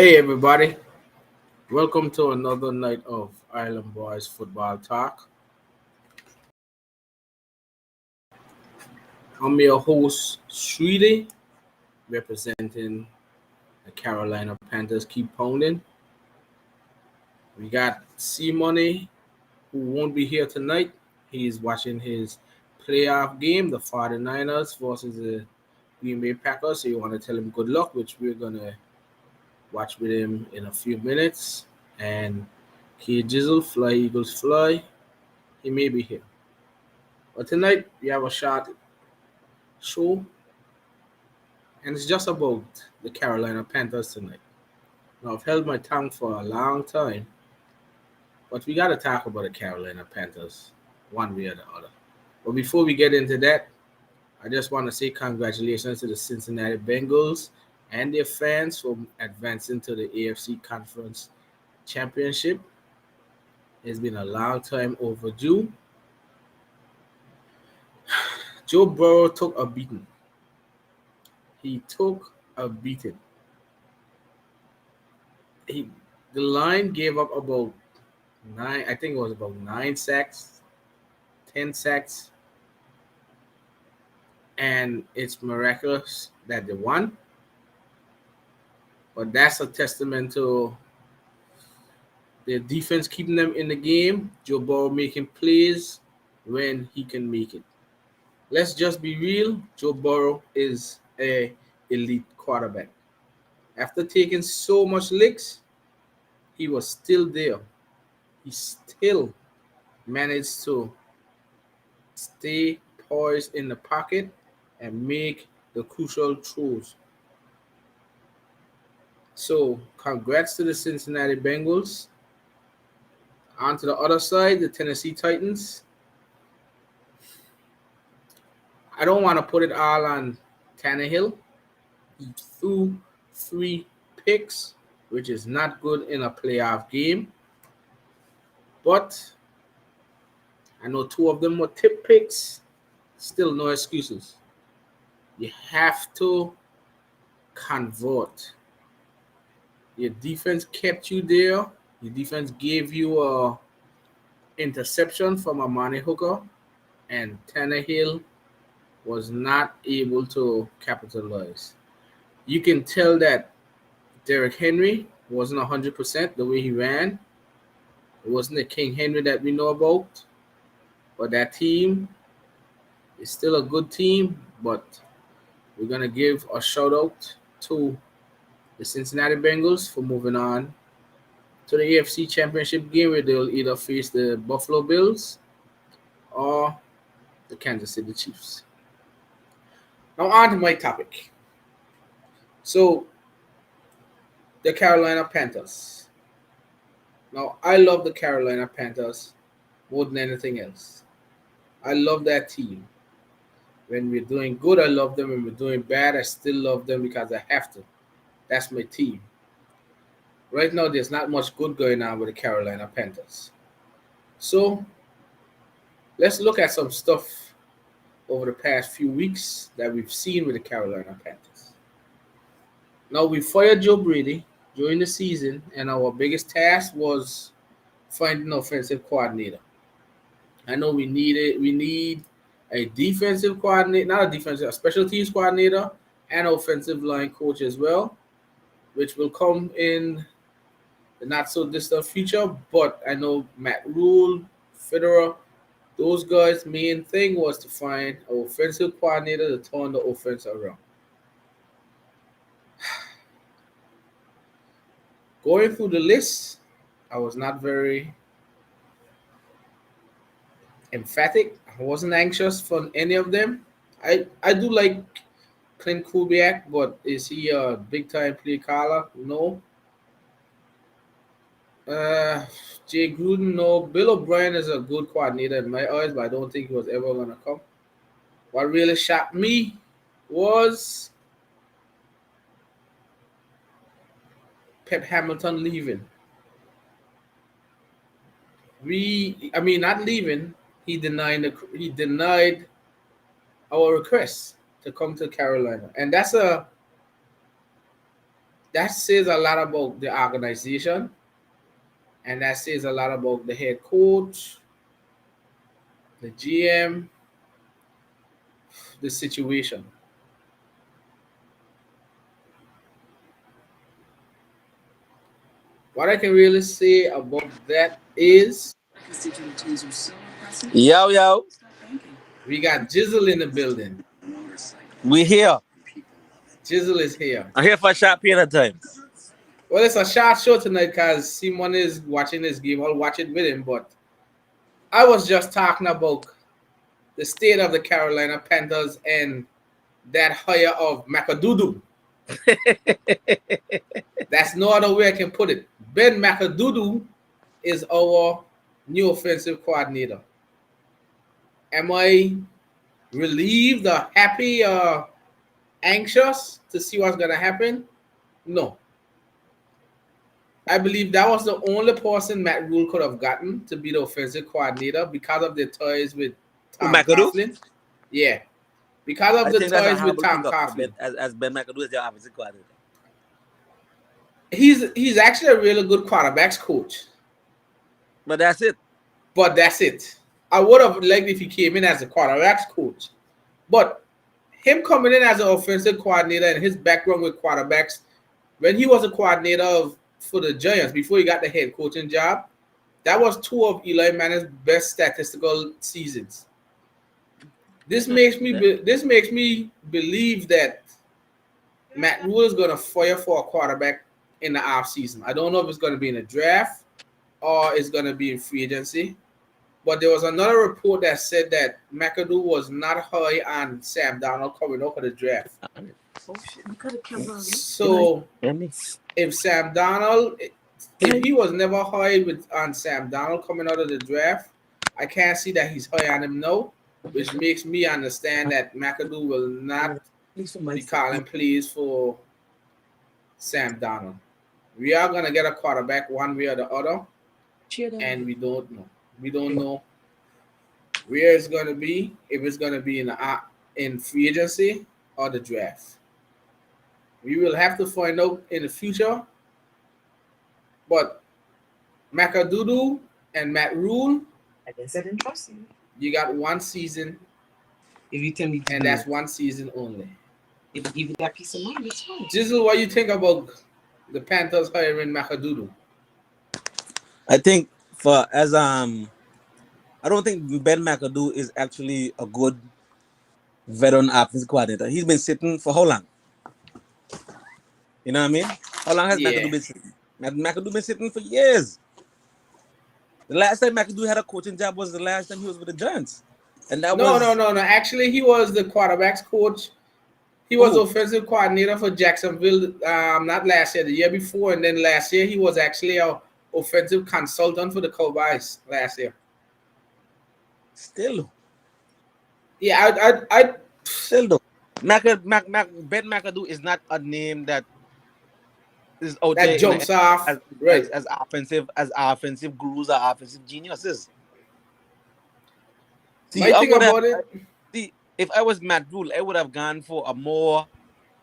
Hey everybody, welcome to another night of Island Boys Football Talk. I'm your host, Sweetie, representing the Carolina Panthers. Keep pounding. We got C Money, who won't be here tonight. He's watching his playoff game, the 49ers versus the Green Bay Packers. So you want to tell him good luck, which we're going to watch with him in a few minutes. And Key Jizzle, Fly Eagles Fly, he may be here. But tonight we have a short show, and it's just about the Carolina Panthers tonight. Now, I've held my tongue for a long time, but we got to talk about the Carolina Panthers one way or the other. But before we get into that, I just want to say congratulations to the Cincinnati Bengals and their fans for advancing to the AFC Conference Championship. It's been a long time overdue. Joe Burrow took a beating. He took a beating. He The line gave up about nine. I think it was about 9 sacks, 10 sacks, and it's miraculous that they won. But that's a testament to their defense keeping them in the game. Joe Burrow making plays when he can make it. Let's just be real. Joe Burrow is a elite quarterback. After taking so much licks, he was still there. He still managed to stay poised in the pocket and make the crucial throws. So, congrats to the Cincinnati Bengals. On to the other side, the Tennessee Titans. I don't want to put it all on Tannehill. He threw 3 picks, which is not good in a playoff game. But I know 2 of them were tip picks. Still no excuses. You have to convert. Your defense kept you there. Your defense gave you a interception from Amani Hooker, and Tannehill was not able to capitalize. You can tell that Derrick Henry wasn't 100% the way he ran. It wasn't the King Henry that we know about. But that team is still a good team. But we're going to give a shout out to the Cincinnati Bengals for moving on to the AFC Championship game, where they'll either face the Buffalo Bills or the Kansas City Chiefs. Now on to my topic. So, the Carolina Panthers. Now, I love the Carolina Panthers more than anything else. I love that team. When we're doing good, I love them. When we're doing bad, I still love them because I have to. That's my team. Right now, there's not much good going on with the Carolina Panthers. So, let's look at some stuff over the past few weeks that we've seen with the Carolina Panthers. Now, we fired Joe Brady during the season, and our biggest task was finding an offensive coordinator. I know we need a defensive coordinator, not a defensive, a special teams coordinator, and offensive line coach as well, which will come in the not so distant future. But I know Matt Rule, Federer, those guys' main thing was to find an offensive coordinator to turn the offense around. Going through the list, I was not very emphatic. I wasn't anxious for any of them. I do like Clint Kubiak, but is he a big time play caller? No. Uh, Jay Gruden, no. Bill O'Brien is a good coordinator in my eyes, but I don't think he was ever gonna come. What really shocked me was Pep Hamilton leaving. Not leaving. He denied our request to come to Carolina, and that's a That says a lot about the organization, and that says a lot about the head coach, the GM, the situation. What I can really say about that is Yo, yo, we got Jizzle in the building. we here. Jizzle is here. I'm here for a short period of time. Well, it's a short show tonight because Simon is watching this game. I'll watch it with him, but I was just talking about the state of the Carolina Panthers and that hire of McAdoodoo. That's no other way I can put it. Ben McAdoodoo is our new offensive coordinator. Am I relieved or happy or anxious to see what's going to happen? No. I believe that was the only person Matt Rule could have gotten to be the offensive coordinator because of the ties with Who Tom McAdoo? Coughlin. Yeah. Because of I the think that's a ties with humble Tom pickup for Coughlin. Ben, as Ben McAdoo is your offensive coordinator. He's actually a really good quarterbacks coach. But that's it. But that's it. I would have liked if he came in as a quarterbacks coach. But him coming in as an offensive coordinator and his background with quarterbacks, when he was a coordinator for the Giants before he got the head coaching job, that was two of Eli Manning's best statistical seasons. This makes me believe that Matt Rule is going to fire for a quarterback in the off season. I don't know if it's going to be in the draft or it's going to be in free agency. But there was another report that said that McAdoo was not high on Sam Darnold coming out of the draft. Oh shit! You got a camera. So if Sam Darnold, if he was never high on Sam Darnold coming out of the draft, I can't see that he's high on him now, which makes me understand that McAdoo will not be calling plays for Sam Darnold. We are gonna get a quarterback one way or the other, and we don't know. We don't know where it's gonna be, if it's gonna be in free agency or the draft. We will have to find out in the future. But McAdoodoo and Matt Rule, I guess I didn't trust you. you got one season, If you tell me to and that's one season only. if you give you that peace of mind, it's fine. Jizzle, what you think about the Panthers hiring McAdoodoo? I think I don't think Ben McAdoo is actually a good veteran offensive coordinator. He's been sitting for how long? You know what I mean? How long has Yeah. McAdoo been sitting? McAdoo been sitting for years. The last time McAdoo had a coaching job was the last time he was with the Giants. And that No. was Actually, he was the quarterbacks coach. He was offensive coordinator for Jacksonville. Not last year, the year before, and then last year he was actually a offensive consultant for the Cowboys last year. still. Yeah, I Still though. Ben McAdoo is not a name that is out that there jumps off, right? as offensive gurus or offensive geniuses. See, My I thing would have about it, see if I was Matt Rule, I would have gone for a more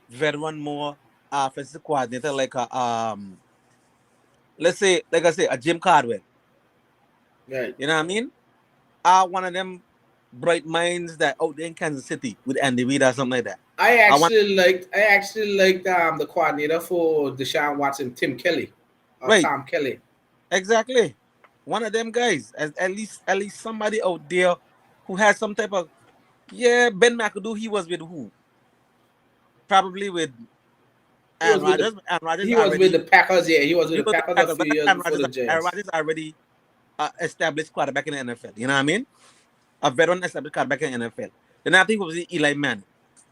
veteran, more offensive coordinator like a let's say like I say a Jim Caldwell. right? You know what I mean? One of them bright minds that out there in Kansas City with Andy Reid or something like that. I actually liked the coordinator for Deshaun Watson, Tim Kelly, or Right, Tom Kelly. exactly. One of them guys, at least somebody out there who has some type of Ben McAdoo. He was with who? Probably with He was Aaron with the Rodgers. Aaron Rodgers he was with the already Packers. Yeah, he was with he the was with Packers a Packers, few but years before the Aaron Giants. Rodgers already established quarterback in the NFL. You know what I mean? A veteran established quarterback in the NFL. Then I think it was Eli Manning.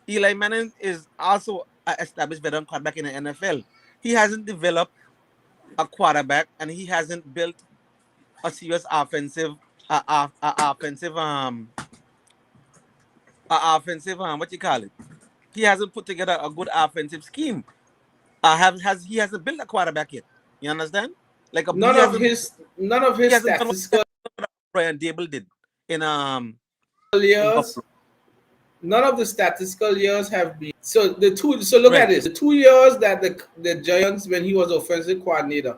Eli Manning is also an established veteran quarterback in the NFL. He hasn't developed a quarterback, and he hasn't built a serious offensive what you call it. He hasn't put together a good offensive scheme. He hasn't built a quarterback yet. You understand? Like None of his he hasn't done what statistical Brian Dable did in years Buffalo. none of the statistical years have been so the two. So look at Right, this: the 2 years that the Giants when he was offensive coordinator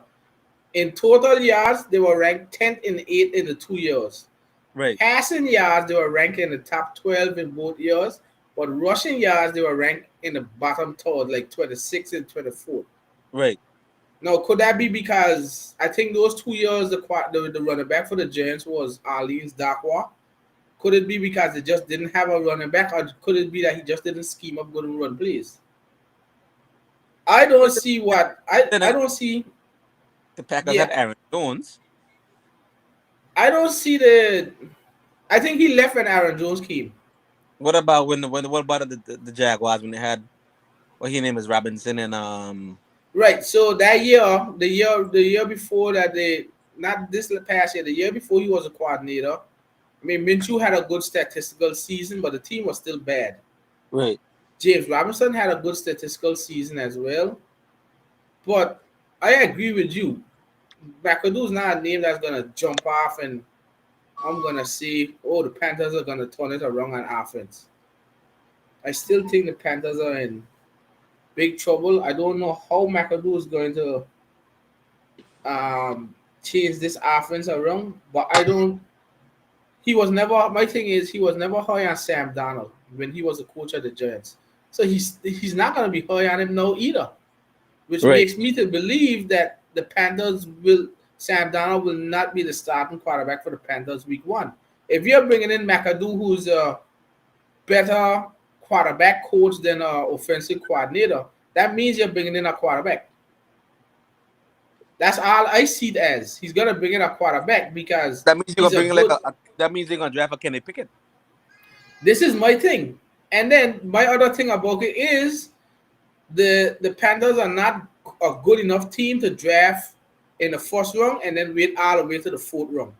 in total yards they were ranked 10th and 8th in the 2 years. right, Passing yards they were ranked in the top 12 in both years, but rushing yards they were ranked in the bottom third, like 26th and 24th. right. Now, could that be because I think those 2 years the running back for the Giants was Arlene's Darkwa? Could it be because they just didn't have a running back, or could it be that he just didn't scheme up good and run plays? I don't But see what I then I don't see. the Packers had Yeah, Aaron Jones. I don't see the. I think he left when Aaron Jones came. What about when what about the Jaguars when they had what his name is Robinson and Right. So that year, the year before that, they not this past year, the year before he was a coordinator. I mean, Minshew had a good statistical season, but the team was still bad. right, James Robinson had a good statistical season as well. But I agree with you. McAdoo's not a name that's gonna jump off and I'm gonna say, oh, the Panthers are gonna turn it around on offense. I still think the Panthers are in big trouble. I don't know how McAdoo is going to change this offense around, but I don't. He was never. My thing is, he was never high on Sam Darnold when he was a coach of the Giants. So he's not gonna be high on him now either, which right, makes me to believe that the Panthers will Sam Darnold will not be the starting quarterback for the Panthers week one. If you're bringing in McAdoo, who's a better quarterback coach than an offensive coordinator, that means you're bringing in a quarterback. That's all I see it as. He's gonna bring in a quarterback because that means you're he's gonna a bring like good. that means you're gonna draft a Kenny Pickett. This is my thing, and then my other thing about it is the Panthers are not a good enough team to draft in the first round and then wait all the way to the fourth round.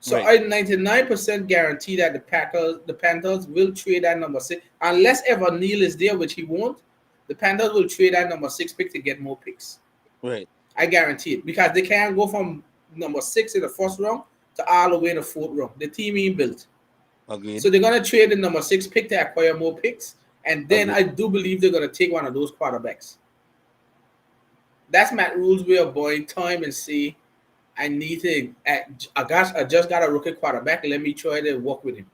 So Right, I 99% guarantee that the Panthers will trade that number six unless Evan Neal is there, which he won't. The Panthers will trade that number six pick to get more picks. right. I guarantee it because they can't go from number six in the first round to all the way in the fourth round. The team ain't built. Agreed. So they're gonna trade the number six pick to acquire more picks, and then Agreed. I do believe they're gonna take one of those quarterbacks. That's Matt Rule's way of buying time and see. I need to. I just got a rookie quarterback. Let me try to work with him.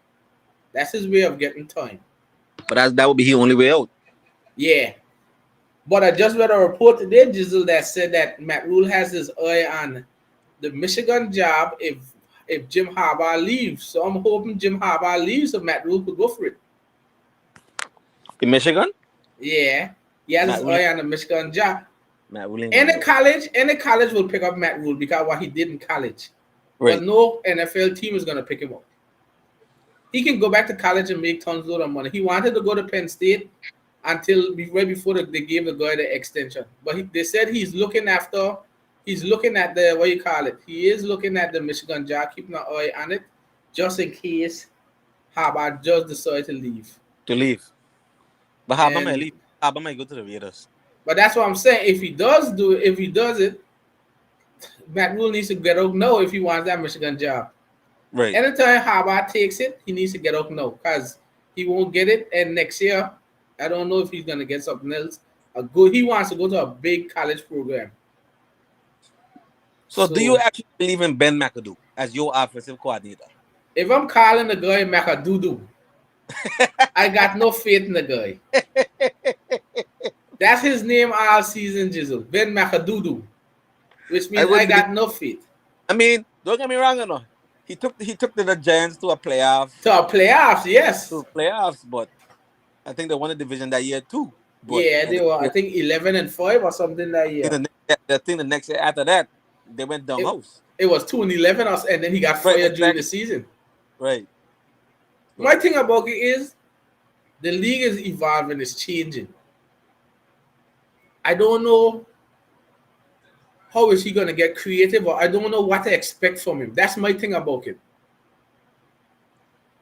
That's his way of getting time. But that would be his only way out. Yeah, but I just read a report today, Jizzle, that said that Matt Rule has his eye on the Michigan job if Jim Harbaugh leaves. So I'm hoping Jim Harbaugh leaves, so Matt Rule could go for it. In Michigan, Yeah, he has Matt his Rule, any on the Michigan job. Matt Rule ain't gonna Any do it. college, any college will pick up Matt Rule because what he did in college. But Right. no NFL team is gonna pick him up. He can go back to college and make tons of money. He wanted to go to Penn State until right before they gave the guy the extension. But they said he's looking at the what you call it. He is looking at the Michigan job, keeping an eye on it, just in case Harbaugh just decide to leave. To leave. But Harbaugh might And leave. Harbaugh might go to the Raiders. but that's what I'm saying. If he does it, Matt Rule needs to get out now if he wants that Michigan job. Right. Anytime Harbaugh takes it, he needs to get out now because he won't get it. And next year, I don't know if he's gonna get something else. He wants to go to a big college program. So do you So actually believe in Ben McAdoo as your offensive coordinator? if I'm calling the guy Macadoodoo, I got no faith in the guy. That's his name all season, Jizzle. Ben Macadoodoo, which I means I wouldn't believe. got no faith. I mean, don't get me wrong, you know. He took the Giants to a To a playoffs, yes. playoffs, but I think they won the division that year too. But Yeah, at they the, were, I think, 11-5 or something that I think year. the next year after that, they went down It, house. it was 2-11, and then he got Right, fired during the exactly. season. Right. My thing about it is the league is evolving, it's changing. I don't know how is he gonna get creative, or I don't know what to expect from him. That's my thing about it.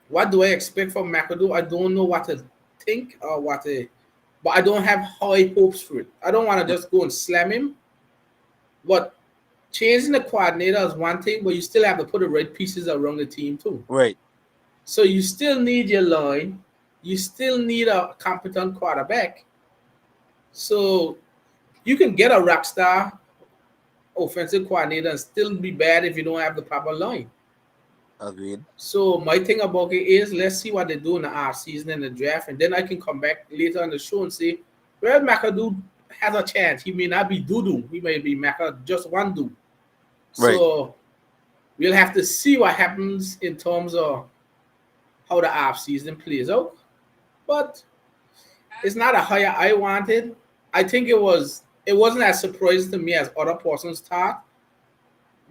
What do I expect from McAdoo? I don't know what to think or what to, but I don't have high hopes for it. I don't want to just go and slam him. But changing the coordinator is one thing, but you still have to put the right pieces around the team too. Right. So you still need your line. you still need a competent quarterback. So you can get a rock star offensive coordinator and still be bad if you don't have the proper line. Agreed. So my thing about it is let's see what they do in the off season and the draft, and then I can come back later on the show and say, well, McAdoo has a chance. He may not be doo-doo. He may be just one do. Right. So we'll have to see what happens in terms of how the off season plays out. But it's not a hire I wanted. I think it wasn't as surprising to me as other persons thought.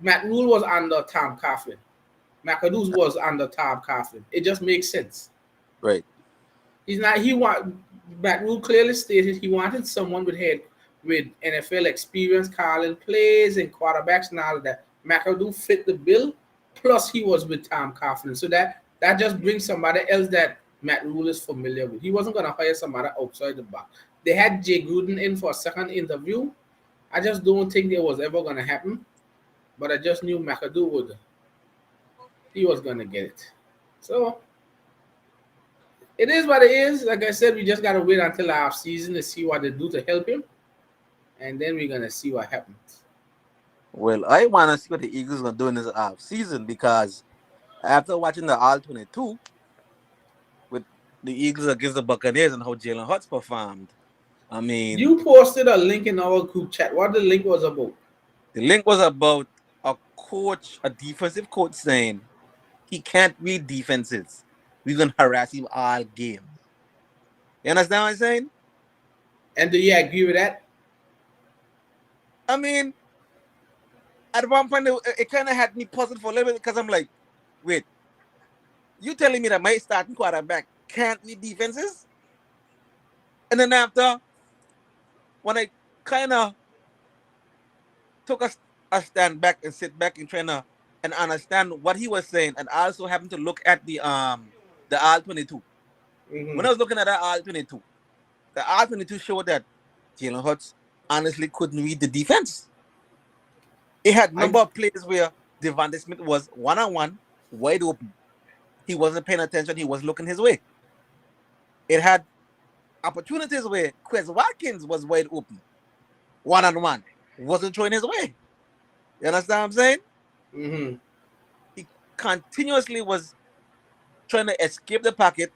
Matt Rule was under Tom Coughlin. McAdoo's was under Tom Coughlin. It just makes sense. Right. He's not. Matt Rule clearly stated he wanted someone with NFL experience, calling plays and quarterbacks and all of that. McAdoo fit the bill. Plus, he was with Tom Coughlin, so that just brings somebody else that Matt Rule is familiar with. He wasn't going to hire somebody outside the box. They had Jay Gruden in for a second interview. I just don't think it was ever going to happen. But I just knew McAdoo he was going to get it. So it is what it is. Like I said, we just got to wait until the off season to see what they do to help him. And then we're going to see what happens. Well, I want to see what the Eagles are going to do in this off season because after watching the All-22 with the Eagles against the Buccaneers and how Jalen Hurts performed, I mean... You posted a link in our group chat. What the link was about? The link was about a defensive coach saying he can't read defenses. We're going to harass him all game. You understand what I'm saying? And do you agree with that? I mean, at one point, it kind of had me puzzled for a little bit because I'm like, wait, you telling me that my starting quarterback can't read defenses? And then after, when I kind of took a stand back and sit back and trying to and understand what he was saying, and also having to look at the R22. Mm-hmm. When I was looking at that R22, the R22 showed that Jalen Hurts honestly couldn't read the defense. It had a number of plays where Devontae Smith was one-on-one, wide open. He wasn't paying attention. He was looking his way. It had opportunities where Quez Watkins was wide open, one-on-one, wasn't throwing his way. You understand what I'm saying? Mm-hmm. He continuously was trying to escape the pocket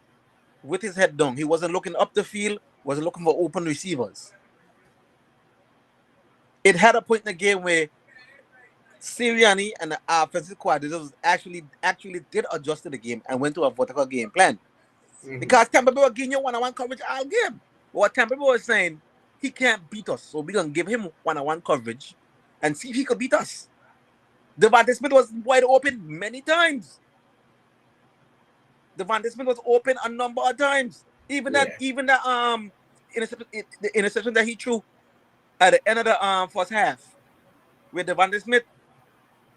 with his head down. He wasn't looking up the field, wasn't looking for open receivers. It had a point in the game where Sirianni and the offensive coordinators actually did adjust to the game and went to a vertical game plan. Mm-hmm. Because Tampa Bay was giving you one-on-one coverage all game. What Tampa Bay was saying, he can't beat us, so we're going to give him one-on-one coverage and see if he could beat us. Devontae Smith was wide open many times. Devontae Smith was open a number of times. Even the interception that he threw at the end of the first half, where Devontae Smith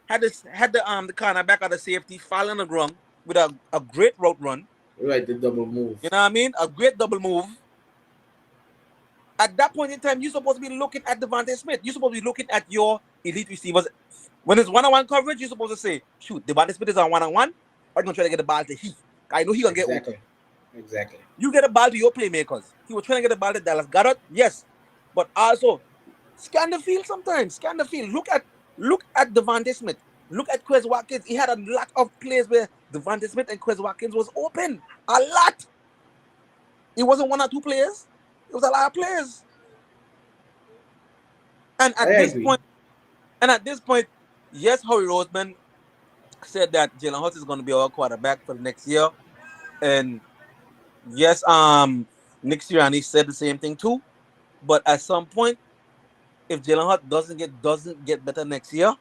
had the cornerback or the safety fall on the ground with a great route run. Right, the double move. You know what I mean? A great double move. At that point in time, you're supposed to be looking at Devontae Smith. You're supposed to be looking at your elite receivers. When it's one-on-one coverage, you're supposed to say, shoot, Devontae Smith is on one-on-one, or you're going to try to get the ball to he. I know he's going to get open. Exactly. You get a ball to your playmakers. He was trying to get the ball to Dallas Goedert, yes. But also, scan the field sometimes. Scan the field. Look at Devontae Smith. Look at Quez Watkins. He had a lot of plays where Devontae Smith and Quez Watkins was open. A lot. It wasn't one or two players. It was a lot of players. And at this point, yes, Howie Roseman said that Jalen Hurts is going to be our quarterback for the next year. And yes, Nick Sirianni said the same thing too. But at some point, if Jalen Hurts doesn't get better next year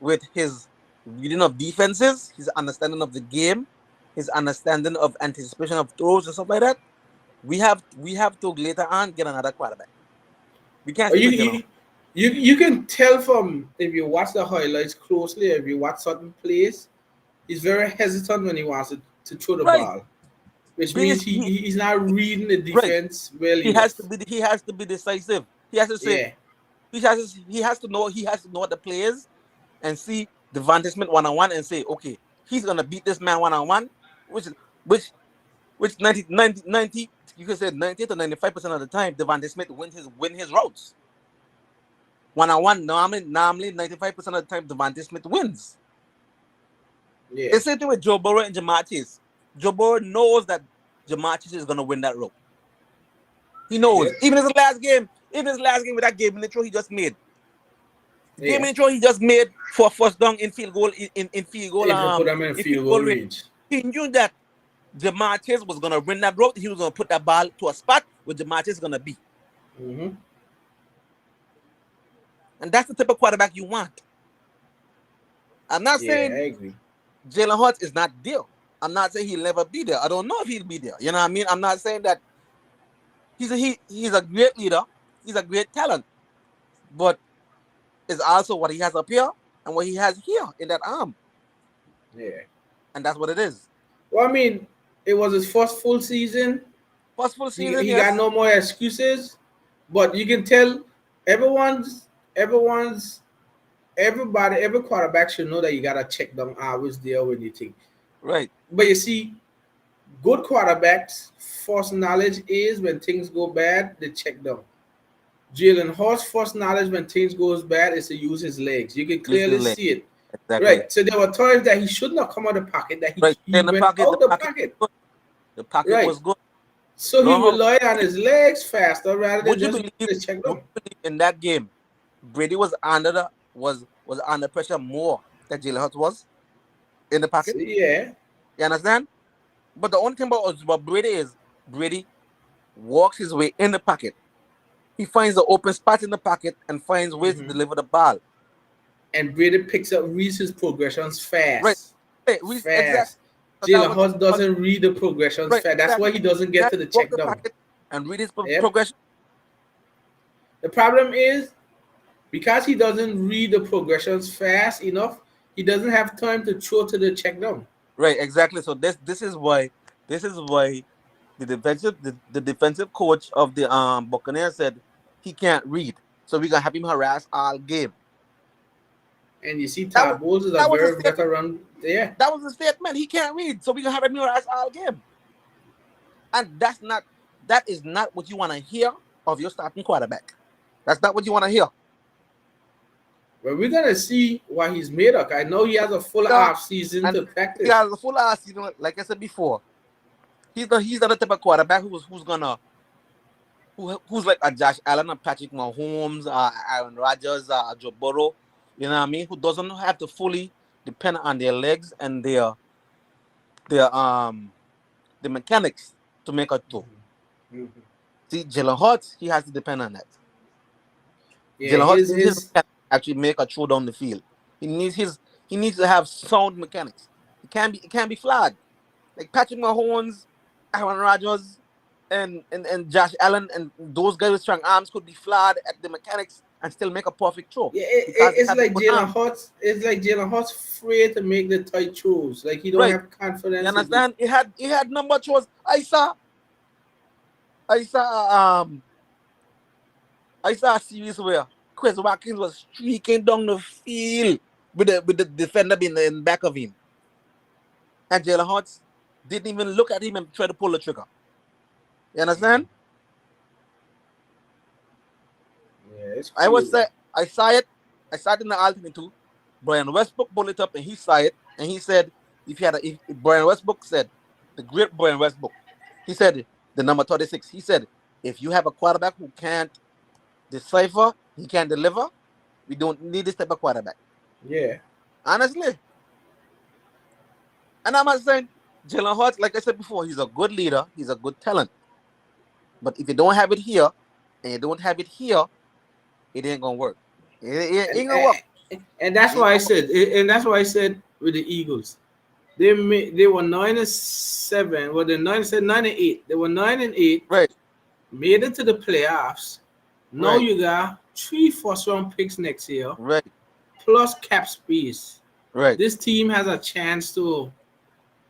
with his reading of defenses, his understanding of the game, his understanding of anticipation of throws and stuff like that, we have to later on get another quarterback. We can't. You can tell from if you watch the highlights closely, if you watch certain plays, he's very hesitant when he wants to throw the ball, which means he's not reading the defense well. He has to be decisive. He has to say he has to know what the play is and see Devontae Smith one-on-one and say, okay, he's gonna beat this man one-on-one, which which 90, you could say 90 to 95% of the time, Devontae Smith win his routes. One-on-one, normally 95% of the time, Devontae Smith wins. Yeah. The same thing with Joe Burrow and Jamar Chase. Joe Burrow knows that Jamar Chase is going to win that route. He knows. Yep. Even his last game with that game in the throw he just made. The game Yeah. in the throw he just made for first down in field goal in field goal. If you put them in field goal range. He knew that Jamar Chase was going to win that route. He was going to put that ball to a spot where Jamar Chase is going to be. Mm-hmm. And that's the type of quarterback you want. I'm not saying I agree. Jalen Hurts is not there. I'm not saying he'll never be there. I don't know if he'll be there. You know what I mean? I'm not saying that he's a great leader. He's a great talent. But it's also what he has up here and what he has here in that arm. Yeah. And that's what it is. Well, I mean, it was his first full season. First full season, He yes. got no more excuses. But you can tell every quarterback should know that you gotta check them hours there when you think. Right. But you see, good quarterbacks' first knowledge is when things go bad, they check them. Jalen Hurts' first knowledge when things goes bad is to use his legs. You can clearly see it. Exactly. Right. So there were times that he should not come out of the pocket, that he right. went out the pocket. The pocket Right. was good. So he relied on his legs faster rather than just check them. In that game, Brady was under pressure more than Jalen Hurts was in the pocket. Yeah. You understand? But the only thing about Brady is Brady walks his way in the pocket. He finds the open spot in the pocket and finds ways to deliver the ball. And Brady picks up Reese's progressions fast. Right. Fast. Exactly. Jalen Hurts doesn't read the progressions fast. That's exactly. why he doesn't get to the check down. And read his progression. The problem is, because he doesn't read the progressions fast enough, he doesn't have time to throw to the check down. Right, exactly. So this is why the defensive coach of the Buccaneers said he can't read. So we're gonna have him harass all game. And you see, Todd Bowles is a very veteran. Yeah, that was the statement. He can't read, so we're gonna have him harass all game. And that is not what you want to hear of your starting quarterback. That's not what you want to hear. Well, we're gonna see what he's made of. I know he has a full off season to practice. He has a full off season, like I said before. He's not the type of quarterback who's like a Josh Allen, a Patrick Mahomes, Aaron Rodgers, Joe Burrow. You know what I mean? Who doesn't have to fully depend on their legs and their mechanics to make a throw. Mm-hmm. See, Jalen Hurts, he has to depend on that. Yeah, Jalen Hurts actually make a throw down the field. He needs to have sound mechanics. It can't be flawed. Like Patrick Mahomes, Aaron Rodgers, and Josh Allen and those guys with strong arms could be flawed at the mechanics and still make a perfect throw. Yeah, it's like Jalen Hurts. It's like Jalen Hurts afraid to make the tight throws. Like he don't have confidence. You understand? He had number throws. I saw a series where Chris Watkins was streaking down the field with the defender in the back of him, and Jalen Hurts didn't even look at him and try to pull the trigger. You understand? Yeah, it's cool. I saw it in the alternate too. Brian Westbrook pulled it up and he saw it and he said if Brian Westbrook said, the great Brian Westbrook, he said the number 36, he said if you have a quarterback who can't decipher, he can't deliver, we don't need this type of quarterback. Yeah. Honestly. And I'm not saying Jalen Hurts, like I said before, he's a good leader, he's a good talent. But if you don't have it here and you don't have it here, it ain't gonna work. It ain't gonna work. And that's why I said. And that's why I said with the Eagles, they were 9-7. Well, they're 9-8. They were 9-8. Right. Made it to the playoffs. Now you got 3 first-round picks next year. Right. Plus cap space. Right. This team has a chance to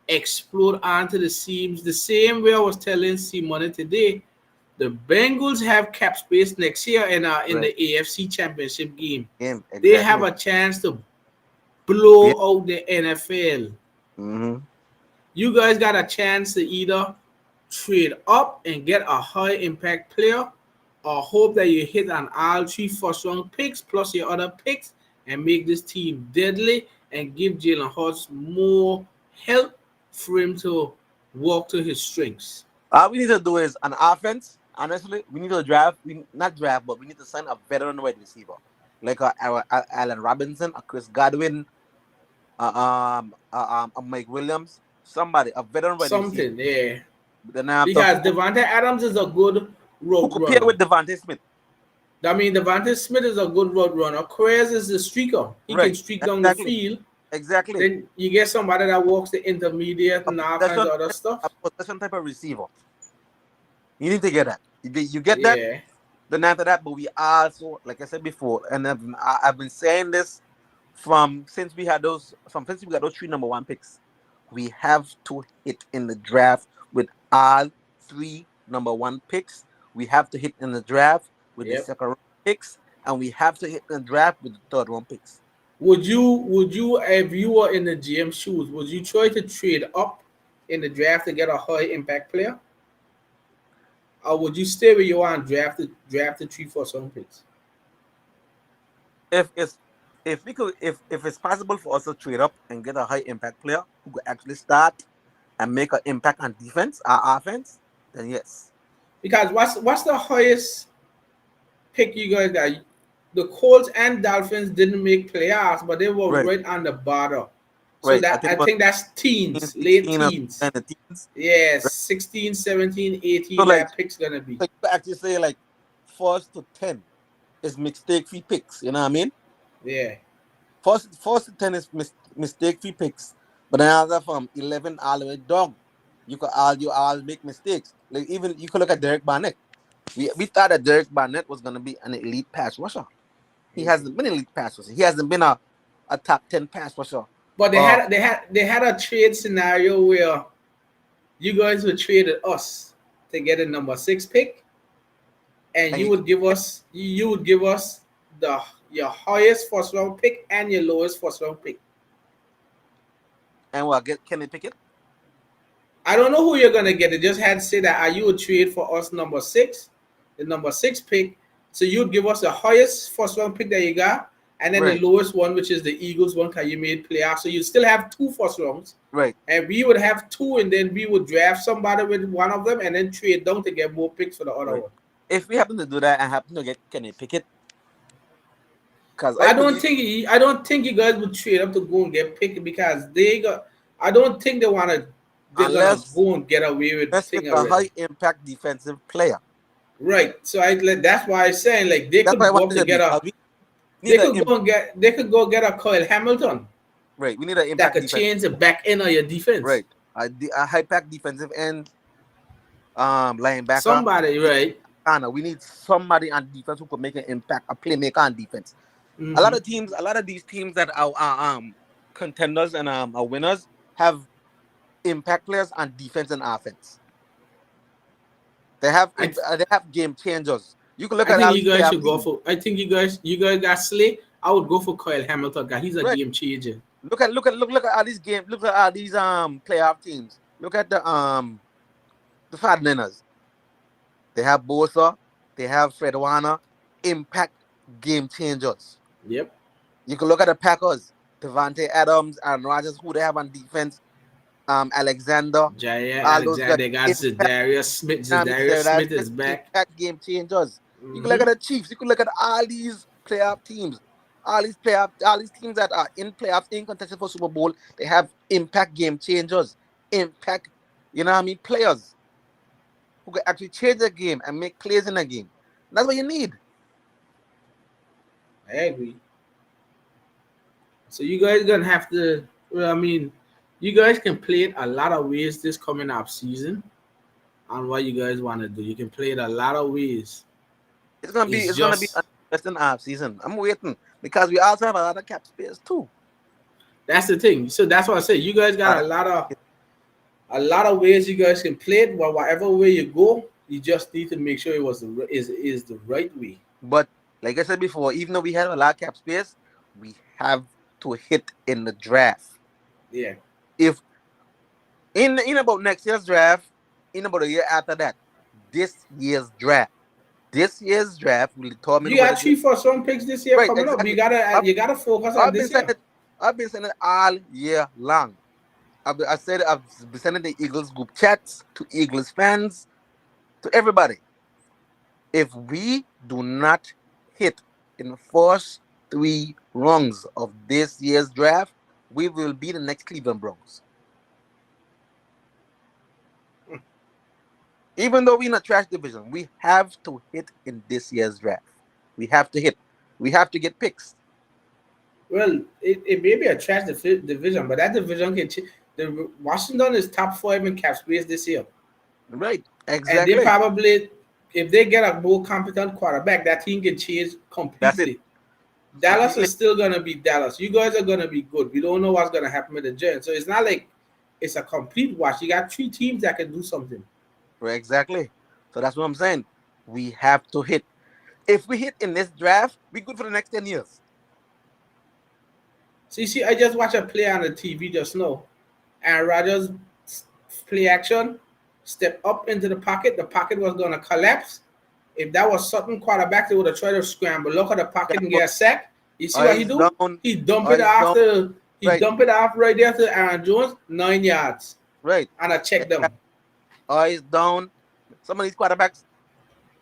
explode onto the seams. The same way I was telling Simone today. The Bengals have cap space next year and are in the AFC Championship game. Exactly. They have a chance to blow out the NFL. Mm-hmm. You guys got a chance to either trade up and get a high impact player, or hope that you hit on all three first round picks plus your other picks and make this team deadly and give Jalen Hurts more help for him to walk to his strengths? All we need to do is an offense. Honestly, we need to draft. We not draft, but we need to sign a veteran wide receiver, like Allen Robinson, a Chris Godwin, a Mike Williams, somebody, a veteran wide receiver. Something, yeah. Then after Because Devontae Adams is a good who route could pair runner. with Devontae Smith? I mean, Devontae Smith is a good route runner. Quez is the streaker. He can Right, streak down the exactly, field. exactly. Then you get somebody that walks the intermediate A and all kinds possession, of other stuff. a possession type of receiver. You need to get that. You get that. Yeah. Then after that, but we also, like I said before, and I've been saying this since we got those three number one picks. We have to hit in the draft with all three number one picks. We have to hit in the draft with the Yep. second round picks, and we have to hit in the draft with the third round picks. Would you if you were in the GM shoes, would you try to trade up in the draft to get a high impact player? Or would you stay where you are and draft the 3 first round picks? If it's if it's possible for us to trade up and get a high impact player who could actually start and make an impact on defense, our offense, then yes. Because what's the highest pick you guys got? The Colts and Dolphins didn't make playoffs, but they were Right, right on the border. So right. I that think I it was think that's 15, teens, late 16 or teens. 10 teams. Yeah, Right? 16, 17, So 18, like, that pick's gonna be. so you could actually say like first to 10 is mistake free picks. You know what I mean? Yeah. First to 10 is mistake free picks, but then after from 11 all the way down, you all make mistakes. Like even you could look at Derek Barnett. We thought that Derek Barnett was gonna be an elite pass rusher. He hasn't been an elite pass rusher. He hasn't been a top 10 pass rusher. But Uh, they had a trade scenario where you guys would trade us to get a number 6 pick, and and you he would give us the your highest first round pick and your lowest first round pick. and what get Kenny Pickett? I don't know who you're gonna get. It just had to say that you would trade for us number 6, the number 6 pick. So you'd give us the highest first round pick that you got, and then the Right, lowest one, which is the Eagles one, because you made playoffs. So you still have 2 first rounds, right. and we would have 2, and then we would draft somebody with one of them, and then trade down to get more picks for the other Right. one. If we happen to do that and happen to get Kenny Pickett, because But I believe I don't think you guys would trade up to go and get picked because they got. I don't think they're gonna unless go and get away with unless thing it's a already. high impact defensive player. Right. So that's why I'm saying like they That's what I could go up wanted to to do. get a. 'Cause we need They could go get a Kyle Hamilton right. We need an that impact could defense. change the back end of your defense. Right. A high pack defensive end, linebacker. Somebody, right? We need somebody on defense who could make an impact, a playmaker on defense. Hmm. A lot of these teams that are contenders and are winners have impact players on defense and offense. I They have game changers. You can look I at think all you these guys playoff should go teams. for. I think you guys got Slay. I would go for Kyle Hamilton. Guy, he's a Right. game changer. Look at all these games. Look at all these playoff teams. Look at the 49ers. They have Bosa, they have Fred Warner, impact game changers. Yep. You can look at the Packers, Devontae Adams and Rodgers, who they have on defense, Alexander, Jaya all those guys. Alexander got Impact, Zadarius Smith. I mean, Zadarius Smith is that's back. impact game changers. You can look Hmm. at the Chiefs. You can look at all these playoff teams. All these teams that are in playoffs, in contention for Super Bowl, they have impact game changers, impact, players who can actually change the game and make plays in the game. That's what you need. I agree. So you guys gonna have to. Well, I mean, you guys can play it a lot of ways this coming up season, on what you guys want to do. You can play it a lot of ways. It's It's gonna be just an interesting off season. I'm waiting because we also have a lot of cap space too. that's the thing. So that's what I say. You guys got a lot of ways you guys can play it. But whatever way you go, you just need to make sure it was is the right way. But like I said before, even though we have a lot of cap space, we have to hit in the draft. Yeah. If in about next year's draft, in about a year after that, this year's draft. This year's draft will determine You whether got three first round picks this year right, coming up. exactly. I've, You gotta focus on I've been this saying year. it. I've been saying it all year long. I said I've been sending the Eagles group chats to Eagles fans, to everybody. If we do not hit in the first three rungs of this year's draft, we will be the next Cleveland Browns. Even though we're in a trash division, we have to hit in this year's draft. We have to hit. We have to get picks. Well, it may be a trash division, but that division can change. The Washington is top five in cap space this year, Right. and they Exactly. probably, if they get a more competent quarterback, that team can change That's it. completely. Dallas Completely. is still gonna be Dallas. You guys are gonna be good. We don't know what's gonna happen with the Giants, so it's not like it's a complete wash. You got three teams that can do something. Right, exactly. So that's what I'm saying. We have to hit. If we hit in this draft, we good for the next 10 years. So you see, I just watched a play on the TV just now, and Rogers play action, step up into the pocket. The pocket was gonna collapse. If that was Sutton quarterback, they would have tried to scramble, look at the pocket and get a sack. You see what he Eyes do? down. He dump it Eyes down. after he Right. dump it off right there to Aaron Jones, 9 yards, Right. and I check them. Eyes down. Some of these quarterbacks,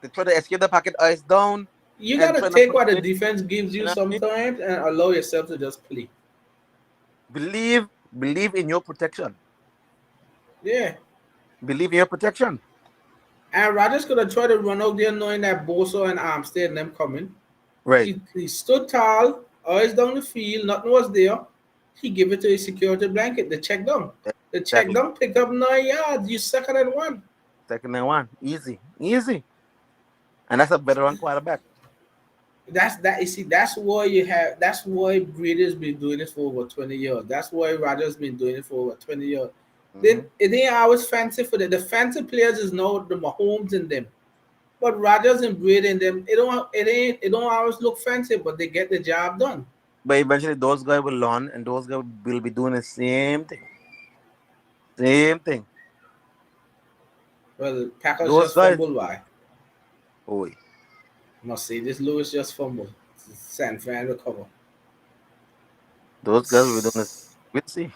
they try to escape the pocket, eyes down, You and gotta trying to take put what the it in. defense gives You you know what I mean? sometimes and allow yourself to just play. Believe in your protection. Yeah. Believe in your protection. And Rodgers could have tried to run out there knowing that Bosa and Armstead and them coming. Right. He stood tall, eyes down the field, nothing was there. He gave it to his security blanket. The check down. The check Exactly. down picked up 9 yards. You second and one. Second and one. Easy. Easy. And that's a veteran quarterback. That's that. You see, that's why you have. That's why Brady's been doing it for over 20 years. That's why Rodgers been doing it for over 20 years. Hmm. Then it ain't always fancy for the fancy players is now the Mahomes and them. But Rodgers and Brady and them, it don't always look fancy, but they get the job done. But eventually those guys will learn and those guys will be doing the same thing. Same thing. Well, the Packers Those just guys, fumbled. Why? oh, Must say this Lewis just fumbled. San Fran recover. those guys will be doing this. We'll see.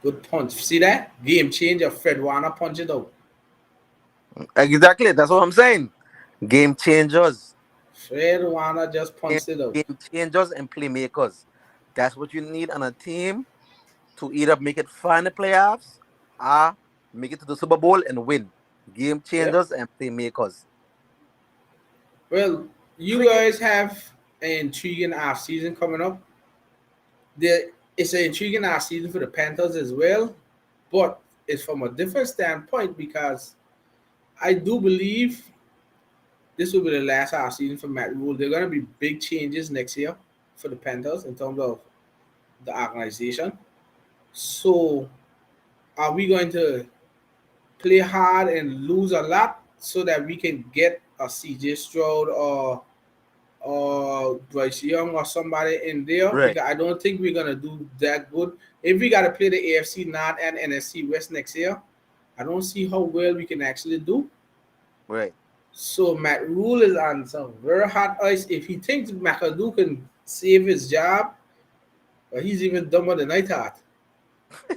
Good punch. See that? Game changer. Fred Warner punch it out. Exactly. That's what I'm saying. Game changers. Fred Warner just Game, punched it out. game changers and playmakers. That's what you need on a team to either make it far in the playoffs or make it to the Super Bowl and win. Game Yep. changers and playmakers. Well, you Bring it. guys have an intriguing off season coming up. It's an intriguing off season for the Panthers as well, but it's from a different standpoint because I do believe this will be the last off season for Matt Rule. There are going to be big changes next year for the Panthers in terms of the organization. So, are we going to play hard and lose a lot so that we can get a CJ Stroud or Bryce Young or somebody in there? Right. Because I don't think we're gonna do that good. If we gotta play the AFC North and NFC West next year, I don't see how well we can actually do. Right. So Matt Rule is on some very hot ice. If he thinks McAdoo can save his job, well, he's even dumber than I thought.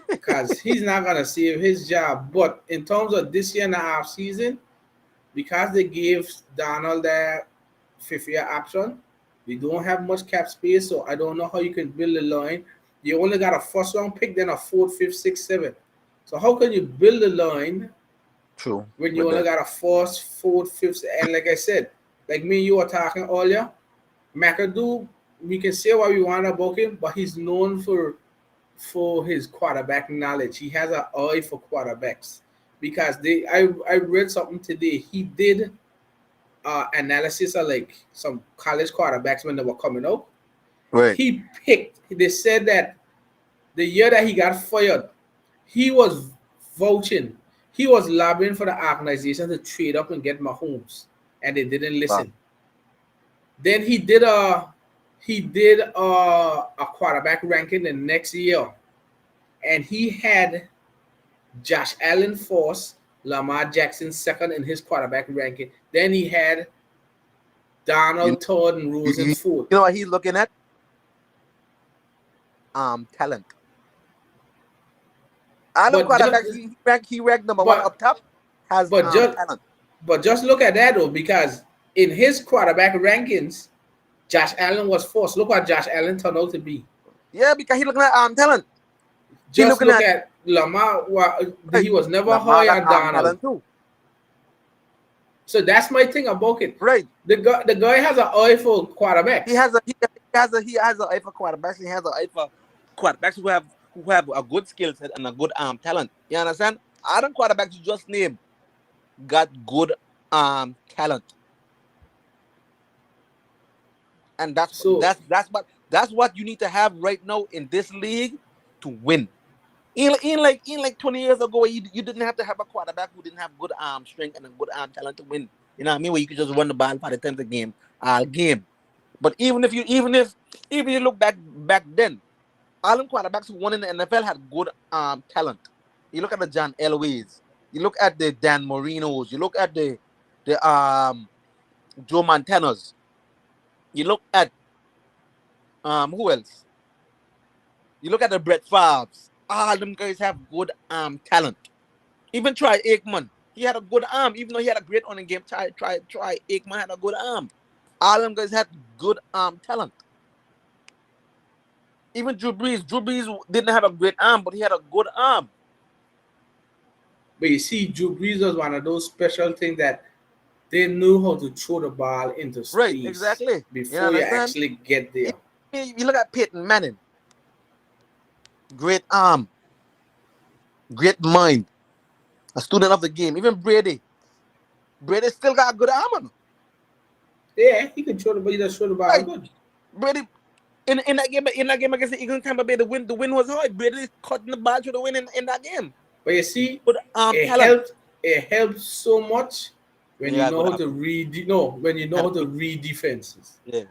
Because he's not gonna save his job. But in terms of this year and a half season, because they gave Donald that fifth year option, we don't have much cap space, so I don't know how you can build a line. You only got a first round pick, then a fourth, fifth, sixth, seventh. So how can you build a line True. when you With only that. got a first, fourth, fifth, and like I said, like me and you were talking earlier, McAdoo, we can say what we want about him, but he's known for his quarterback knowledge. He has an eye for quarterbacks because I read something today. He did analysis of like some college quarterbacks when they were coming out. Right. He picked. They said that the year that he got fired, he was vouching. He was lobbying for the organization to trade up and get Mahomes, and they didn't Wow. listen. Then he did a quarterback ranking the next year, and he had Josh Allen first, Lamar Jackson second in his quarterback ranking. Then he had You, Donald third and you, Rosen you fourth. know what he's looking at? Talent. All them But just quarterbacks he ranked number one but up top has but just talent. but just look at that though, because in his quarterback rankings, Josh Allen was first. Look what Josh Allen turned out to be. Yeah, because he looking at talent. He Just looking look at at Lamar. right. He was never Lamar higher got than Donald. talent too. So that's my thing about it. Right. The guy has an eye for He quarterbacks. has a he has an eye for quarterbacks. He has an eye for quarterbacks who have a good skill set and a good talent. You understand? Other quarterbacks you just named got good talent, and So that's what you need to have right now in this league to win. In like 20 years ago, you didn't have to have a quarterback who didn't have good arm strength and a good arm talent to win. You know what I mean? Where you could just run the ball for the times a game, all game. But even you look back then, all them quarterbacks who won in the NFL had good talent. You look at the John Elways, you look at the Dan Marinos, you look at the Joe Montanas, you look at who else? You look at the Brett Favres. All them guys have good talent. Even try Aikman. He had a good arm, even though he had a great running game. Try Aikman had a good arm. All them guys had good talent. Even Drew Brees. Drew Brees didn't have a great arm, but he had a good arm. but you see, Drew Brees was one of those special things that they knew how to throw the ball into Right, space exactly. You before you understand? actually get there. You look at Peyton Manning. Great arm, great mind, a student of the game. Even Brady. Brady still got a good arm on him. Yeah, he can throw the ball. He just throw the ball Right. good. Brady in that game against the Eagles Tampa Bay, the win was hard. Brady cutting the ball to the win in that game. But you see, Good it talent. helps. It helps so much when you Yeah, know good how to read. No, when you know how to read defenses. Yeah.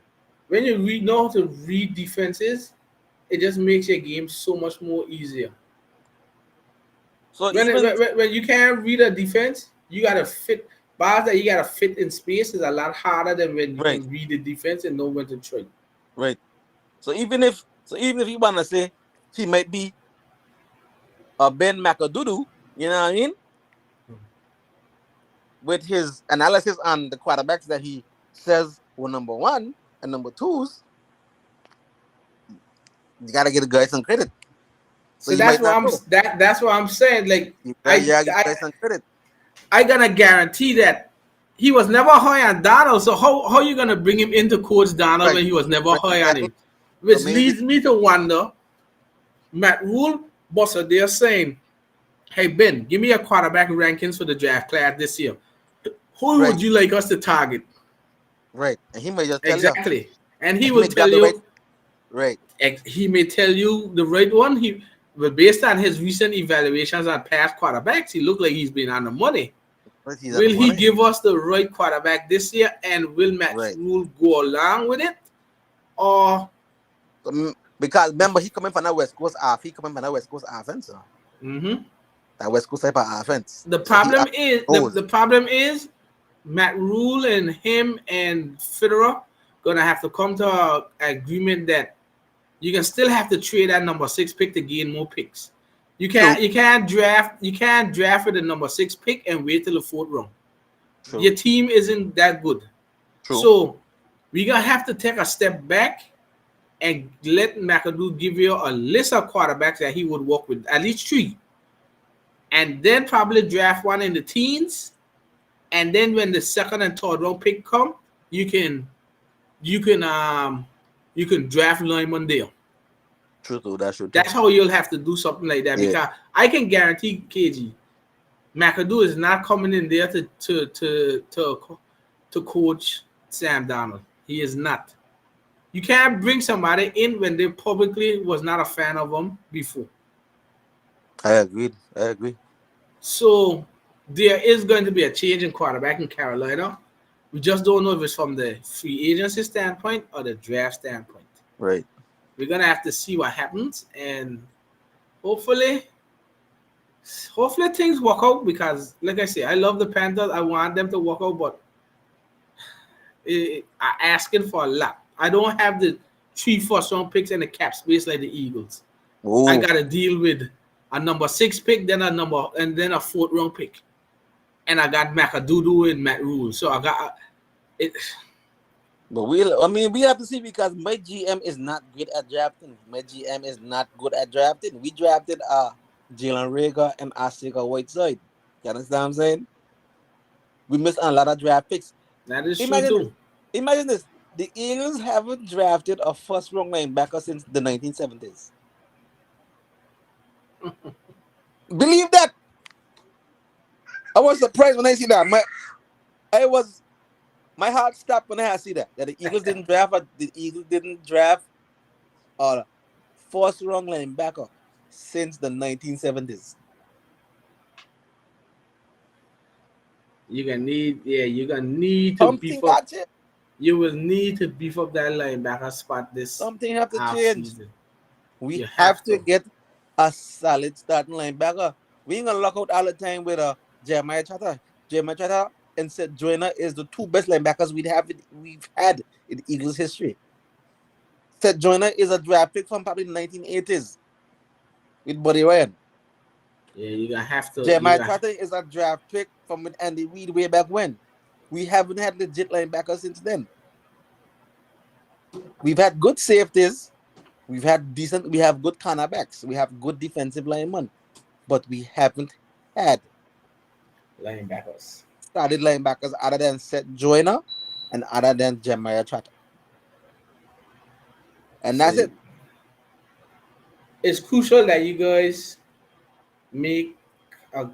When you know how to read defenses, it just makes your game so much more easier. So When, even when you can't read a defense, you gotta fit bars that you gotta fit in space is a lot harder than when you right, can read the defense and know when to trade. right. So even if you wanna say he might be a Ben McAdoodoo, you know what I mean? With his analysis on the quarterbacks that he says were number one and number twos, you gotta give the guy some credit. So So you that's might what not I'm know. that's what I'm saying. Like You gotta give the I guy some credit. I gonna guarantee that he was never high on Donald. So how you gonna bring him into Coach Donald Right. when he was never Right, high on exactly. him? So Which maybe leads me to wonder, Matt Rule, boss, they're saying, "Hey Ben, give me a quarterback rankings for the draft class this year. Who right, would you like us to target?" right. And he may just tell you. Exactly, and he And he will may tell grab the right you. right. He may tell you the right one. But based on his recent evaluations on past quarterbacks, he looked like he's been on the money. Right, he's on the Will he money. give us the right quarterback this year, and will Matt Right. Rule go along with it, or Because remember he coming from that West Coast off. He coming from that West Coast offense. mhm. That West Coast type of offense. The So he problem is knows. the problem is Matt Rule and him and Federer gonna have to come to an agreement that you can still have to trade that number 6 pick to gain more picks. True. You can't draft with the number 6 pick and wait till the fourth round. True. Your team isn't that good. True. So we're gonna have to take a step back and let McAdoo give you a list of quarterbacks that he would work with, at least 3. And then probably draft one in the teens. And then when the second and third round pick come, you can you can um you can draft Lyman there. True. True. That's true too. That's how you'll have to do something like that, Yeah. because I can guarantee KG McAdoo is not coming in there to coach Sam Donald. He is not. You can't bring somebody in when they publicly was not a fan of him before. I agree. So there is going to be a change in quarterback in Carolina. We just don't know if it's from the free agency standpoint or the draft standpoint. Right. We're gonna have to see what happens, and hopefully hopefully things work out because, like I say, I love the Panthers. I want them to work out, but I asking for a lot. I don't have the 3 first round picks and the cap space like the Eagles. I Oh, gotta deal with a number 6 pick, then then a 4th round pick, and I got McAdoodoo and Matt Rule. So I got it. but we have to see because my GM is not good at drafting. My GM is not good at drafting. We drafted Jalen Rager and Asika Whiteside. You understand what I'm saying? We missed a lot of draft picks. That is true Imagine this. too. Imagine this. The Eagles haven't drafted a first round linebacker since the 1970s. Believe that. I was surprised when I see that. My heart stopped when I see that. That the Eagles didn't draft a first round linebacker since the 1970s. You're gonna need to Something beef up. got changed. You will need to beef up that linebacker spot this Something have to half change. season. We You have have to to. get a solid starting linebacker. We ain't gonna lock out all the time with Jeremiah Chatter. Jeremiah Chatter and Seth Joyner is the 2 best linebackers we've had in Eagles history. Seth Joyner is a draft pick from probably the 1980s with Buddy Ryan. Yeah, you're gonna have to. You Jeremiah got Chatter is a draft pick from with Andy Reid way back when. We haven't had legit linebackers since then. We've had good safeties. We have good cornerbacks. We have good defensive linemen. But we haven't had linebackers. started linebackers other than Seth Joyner and other than Jeremiah Chatter. And So that's it. it's crucial that you guys make a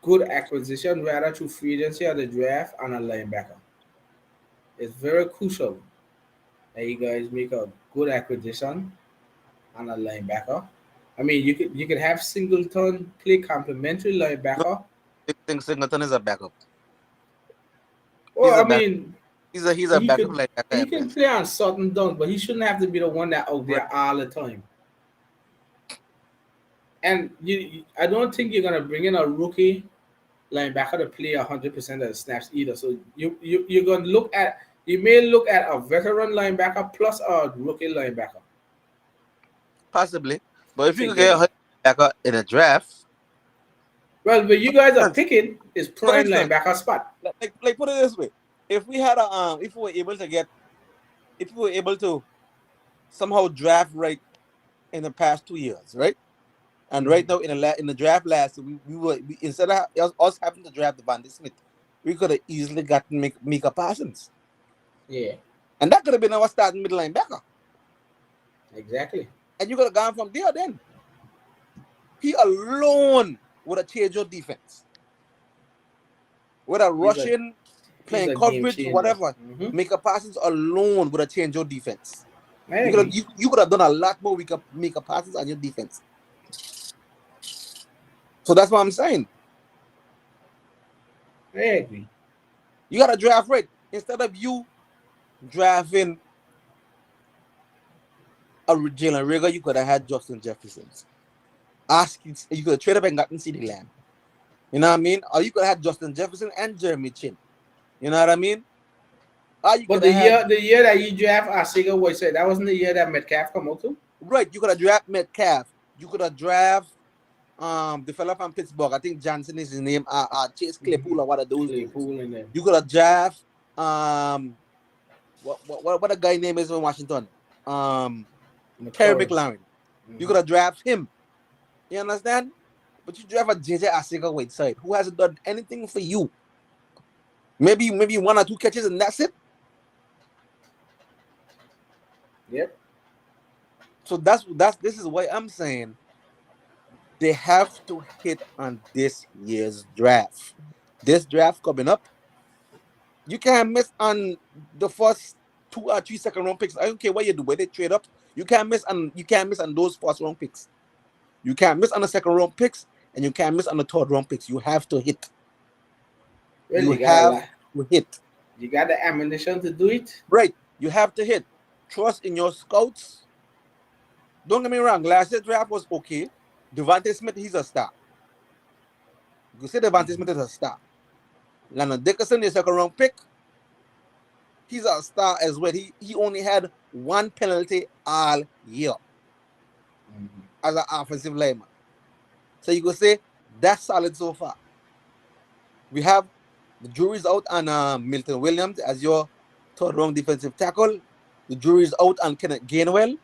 good acquisition, whether through free agency or the draft, and a linebacker. It's very crucial that you guys make a good acquisition and a linebacker. I mean, you could have Singleton play complementary No, linebacker. I think Singleton is a backup. He's Well, a I backup. mean, He's a he backup could linebacker he at can best. play on certain downs, but he shouldn't have to be the one that out Right. there all the time. And I don't think you're gonna bring in a rookie linebacker to play 100% of the snaps either. So you're gonna you may look at a veteran linebacker plus a rookie linebacker Possibly. But if you could get together. a linebacker in a draft, Well, but you for guys are instance, picking is for prime instance, linebacker spot. like put it this way. If we had if we were able to somehow draft right in the past 2 years, right? And right Mhm. now in the draft last, instead of us having to draft Devontae Smith, we could have easily gotten Mika Parsons, Yeah, and that could have been our starting middle linebacker. exactly. And you could have gone from there. Then he alone would have changed your defense. With a He's a rushing, he's playing a game coverage, changer. whatever, Hmm. Mika Parsons alone would have changed your defense. I agree. You could have done a lot more with Mika Parsons on your defense. So that's what I'm saying. I agree. You got to draft right instead of you drafting a Jalen Rager. You could have had Justin Jefferson. You could have traded up and gotten CeeDee Lamb. You know what I mean? Or you could have had Justin Jefferson and Jeremy Chin. You know what I mean? Or you But could have had the year that you draft Arcega Whiteside, that wasn't the year that Metcalf come out to. right. You could have draft Metcalf. You could have draft the fella from Pittsburgh. I think Johnson is his name. Chase Mhm. Claypool or one of those dudes. Claypool and them. You could have draft what a guy name is in Washington. Terry McLaurin. McLaurin. You Mhm. could have draft him. You understand? But you draft a JJ Arcega Whiteside who hasn't done anything for you. Maybe 1 or 2 catches and that's it. Yep. So this is why I'm saying they have to hit on this year's draft. This draft coming up, you can't miss on the first 2 or 3 second round picks. I don't care what you do, where they trade up. You can't miss on those first round picks. You can't miss on the second round picks, and you can't miss on the third round picks. You have to hit. Well, You have to hit. you got the ammunition to do it. Right. You have to hit. Trust in your scouts. Don't get me wrong. Last year's draft was okay. Devontae Smith, he's a star. You say Devontae Smith is a star. Landon Dickerson is second round pick. He's a star as well. He only had one penalty all year as an offensive lineman. So you could say that's solid so far. We have the jury's out on Milton Williams as your third round defensive tackle. The jury's out on Kenneth Gainwell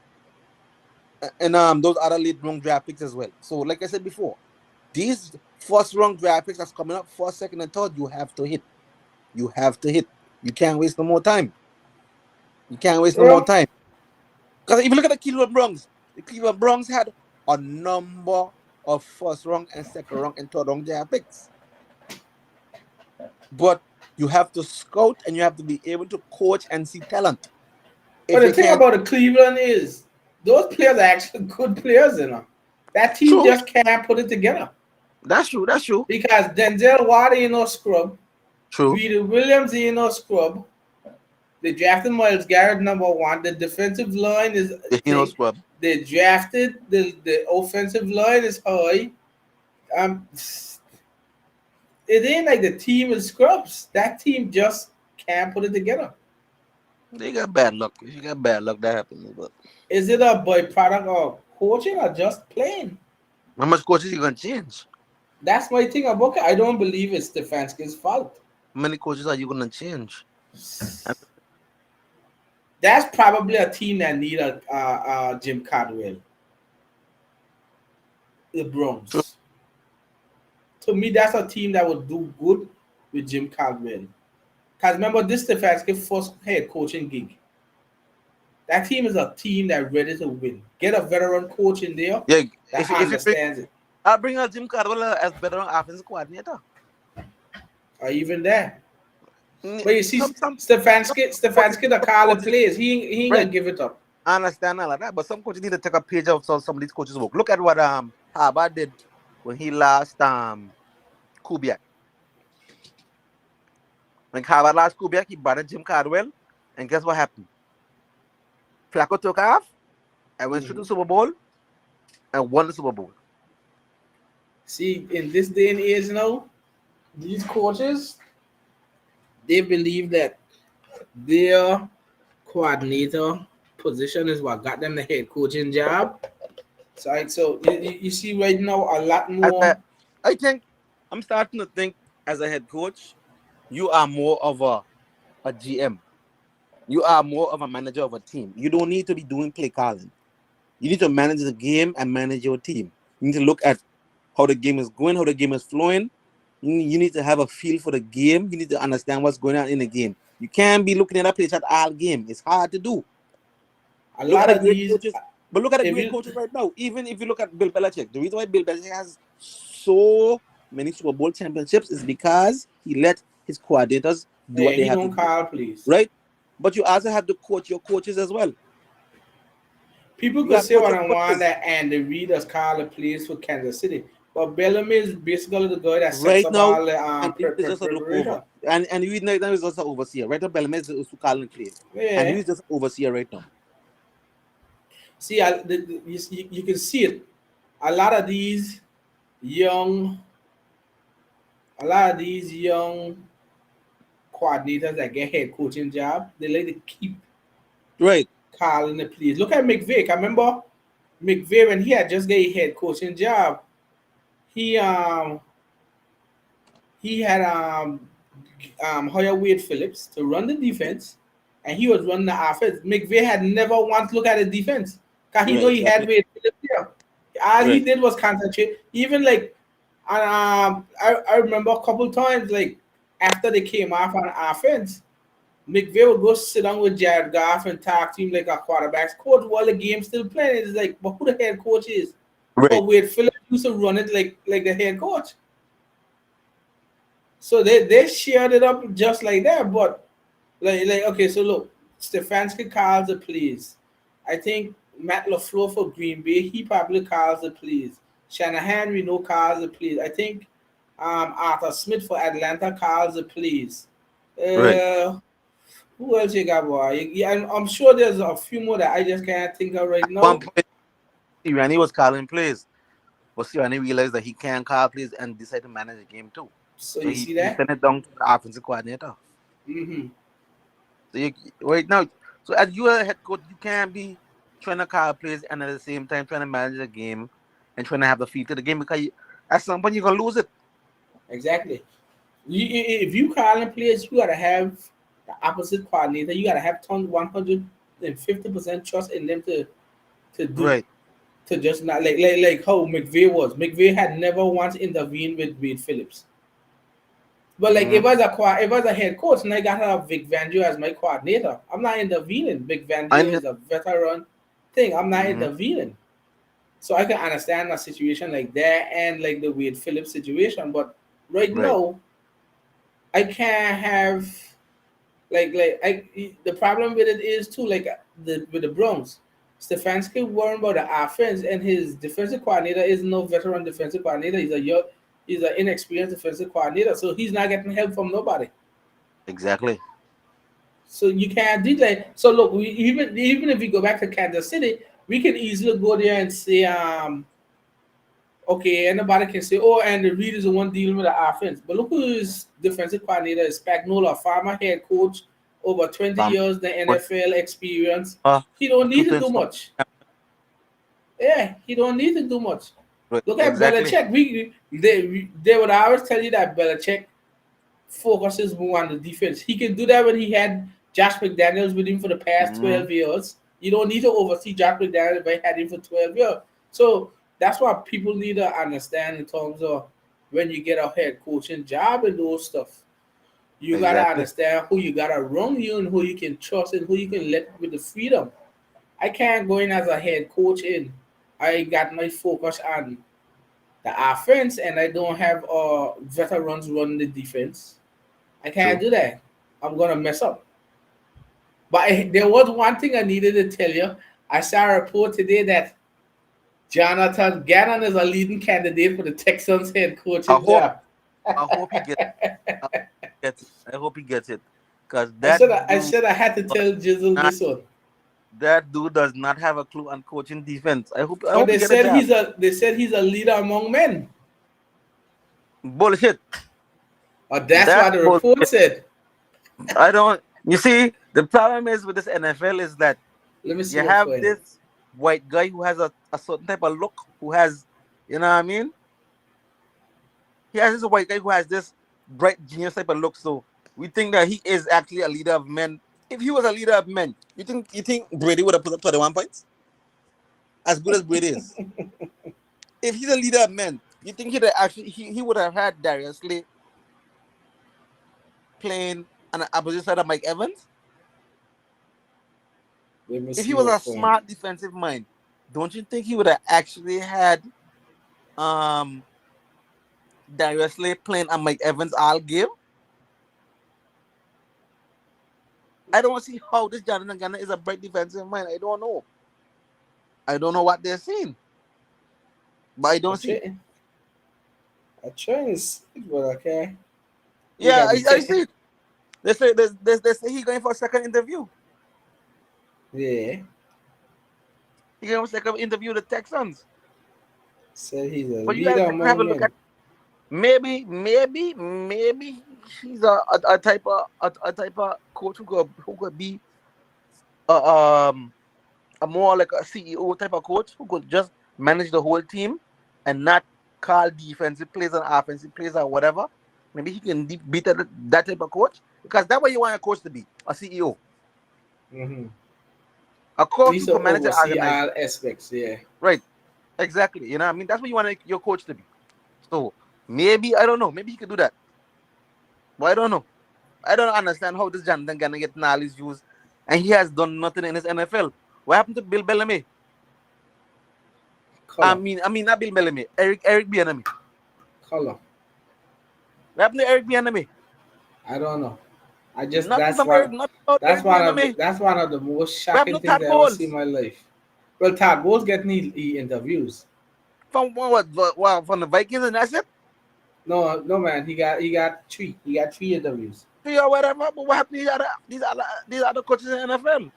and those other late round draft picks as well. So, like I said before, these first round draft picks that's coming up, first, second, and third, you have to hit. You have to hit. You can't waste no more time. You can't waste no more Yeah. time. Because if you look at the Cleveland Browns had a number of first round and second round and third round draft picks. But you have to scout and you have to be able to coach and see talent. But If the you thing can't, about the Cleveland is those players are actually good players, you know. That team true, just can't put it together. that's true, that's true, Because Denzel Ward ain't no scrub. true. Greedy Williams ain't no scrub. They drafted Miles Garrett #1. The defensive line is a You know, thing. scrub. They drafted the offensive line is high. Um, it ain't like the team is scrubs. That team just can't put it together. They got bad luck. If you got bad luck, that happens. But Is it a byproduct of coaching or just playing? how much coaches you gonna change? That's my thing about it. I don't believe it's Stefanski's fault. How many coaches are you gonna change? That's probably a team that need a Jim Caldwell. The True. Browns. To me, that's a team that would do good with Jim Caldwell. Because remember, this Stefanski's first head coaching gig. That team is a team that's ready to win. Get a veteran coach in there Yeah, that if you bring, understands it. I'll bring out Jim Caldwell as better offensive coordinator. Or even that. Mm, But you see, some Stefanski the call the coaches, plays. He ain't right? gonna give it up. I understand all of that, but some coaches need to take a page of some of these coaches' work. Look at what Harbaugh did when he lost Kubiak. When Harbaugh lost Kubiak, he brought in Jim Caldwell, and guess what happened? Flacco took off and went straight to the Super Bowl and won the Super Bowl. See, in this day and age now, these coaches they believe that their coordinator position is what got them the head coaching job. So you see right now a lot As more. I think I'm starting to think as a head coach, you are more of a GM. You are more of a manager of a team. You don't need to be doing play calling. You need to manage the game and manage your team. You need to look at how the game is going, how the game is flowing. You need to have a feel for the game. You need to understand what's going on in the game. You can't be looking at a place at all game. It's hard to do. A Look at lot the of great these, coaches, but look at the if great you coaches right now. Even if you look at Bill Belichick, the reason why Bill Belichick has so many Super Bowl championships is because he let his coordinators do what they he have to don't do, call please. right? But you also have to coach your coaches as well. People You could have to say coach what your I want coaches. that and the readers call the plays for Kansas City. But Bellamy is basically the guy that sets Right up now, all the and he is just a look preparation. over. And you know that is just an overseer. Right now, Bellamy is calling plays. And Yeah. he's just an overseer right now. See, you can see it. A lot of these young, a lot of these young coordinators that get head coaching job, they like to keep Right. calling the plays. Look at McVay. I remember McVay when he had just get a head coaching job. He he had hired Wade Phillips to run the defense, and he was running the offense. McVay had never once looked at the defense because he Right, know he had exactly. Wade Phillips there. All he Right. did was concentrate. Even like, I remember a couple times like after they came off on offense, McVay would go sit down with Jared Goff and talk to him like a quarterback's coach while the game's still playing. It's like, but who the head coach is? Right. But Wade Phillips used to run it like the head coach. So they shared it up just like that. But like okay, so look, Stefanski calls the plays. I think Matt LaFleur for Green Bay, he probably calls the plays. Shanahan, we know calls the plays. I think Arthur Smith for Atlanta calls the plays. Right. Who else you got, boy? Yeah, I'm sure there's a few more that I just can't think of right At one now. point, Randy was calling plays. But Sirianni realized that he can call plays and decide to manage the game too. So So you he, see he that? sent it down to the offensive coordinator. Mm-hmm. So you, right now, so as you are a head coach, you can't be trying to call plays and at the same time trying to manage the game and trying to have the feel to the game because at some point you're gonna lose it. Exactly. If you calling players, you gotta have the opposite coordinator. You gotta have 150% trust in them to do Right. to just not like how McVay was. McVay had never once intervened with Wade Phillips. But like Mm-hmm. if I was a head coach and I got to have Vic Fangio as my coordinator, I'm not intervening. Vic I Fangio know. is a veteran thing. I'm not Mm-hmm. intervening. So I can understand a situation like that and like the Wade Phillips situation. But right Right. now, I can't have the problem with it is too like the with the Browns. Stefanski worrying about the offense and his defensive coordinator is no veteran defensive coordinator. He's an inexperienced defensive coordinator, so he's not getting help from nobody. Exactly. So you can't do that. So look, even if we go back to Kansas City, we can easily go there and say, okay, anybody can say, oh, and the Reed is the one dealing with the offense. But look who's defensive coordinator is Spagnuolo, former head coach, over 20 Farm, years the but NFL experience. uh, He don't need to shooting do stuff. much. Yeah, he don't need to do much. Right. Look at Exactly. Belichick. They would always tell you that Belichick focuses more on the defense. He can do that when he had Josh McDaniels with him for the past Mm-hmm. 12 years. You don't need to oversee Josh McDaniels if I had him for 12 years. So that's what people need to understand in terms of when you get a head coaching job and those stuff. You gotta Exactly. understand who you gotta run you and who you can trust and who you can let with the freedom. I can't go in as a head coach in. I got my focus on the offense and I don't have veterans running the defense. I can't True. do that. I'm gonna mess up. But there was one thing I needed to tell you. I saw a report today that Jonathan Gannon is a leading candidate for the Texans head I coaching hope. job. I hope he gets. I hope he gets it. I hope he gets it. Cause I said I had to does tell Jizzle not this one. that dude does not have a clue on coaching defense. I But hope he get a job. they said he's a leader among men. Bullshit. Or that's That's what the report bullshit. said. I don't. You see, the problem is with this NFL is that Let me see you what have for him. this white guy who has a certain type of look, who has, you know what I mean? He has this white guy who has this bright genius type of look. So we think that he is actually a leader of men. If he was a leader of men, you think Brady would have put up 21 points? As good as Brady is. If he's a leader of men, you think he would have had Darius Slay playing on the opposite side of Mike Evans? Let me If he see was what a for him. smart defensive mind, don't you think he would have actually had um Darius Slay playing on Mike Evans all game? I don't see how this Jonathan Gannon is a bright defensive mind. I don't know. I don't know what they're seeing, but I I don't see. try, I try to see, but okay. You Yeah, got me I checking. see. They say he's going for a second interview. Yeah. He's going for a second interview with the Texans. Said he's a But you guys leader have a among look men. at maybe he's a type of a type of coach who could be uh, um a more like a CEO type of coach who could just manage the whole team and not call defensive plays and offensive plays or whatever. Maybe he can beat that type of coach because that's what you want a coach to be, a CEO, Mm-hmm. a He coach needs who to can manage the oversee organization. all aspects. Yeah. Right? Exactly. You know what I mean? That's what you want your coach to be. So maybe I don't know. Maybe he could do that. But I don't know. I don't understand how this Jonathan gonna get all his views, and he has done nothing in his NFL. What happened to Bill Bellamy? Color. I mean, not Bill Bellamy. Eric Bieniemy. Color. What happened to Eric Bieniemy? I don't know. I just Nothing from Eric. Nothing about Eric Bieniemy. that's one of the most What happened shocking to things Todd I ever see in Bowles? my life. Well, Todd Bowles getting interviews. From what? From the Vikings, and that's it. No man, he got three interviews. See or whatever. But what happened to these other coaches in the NFL?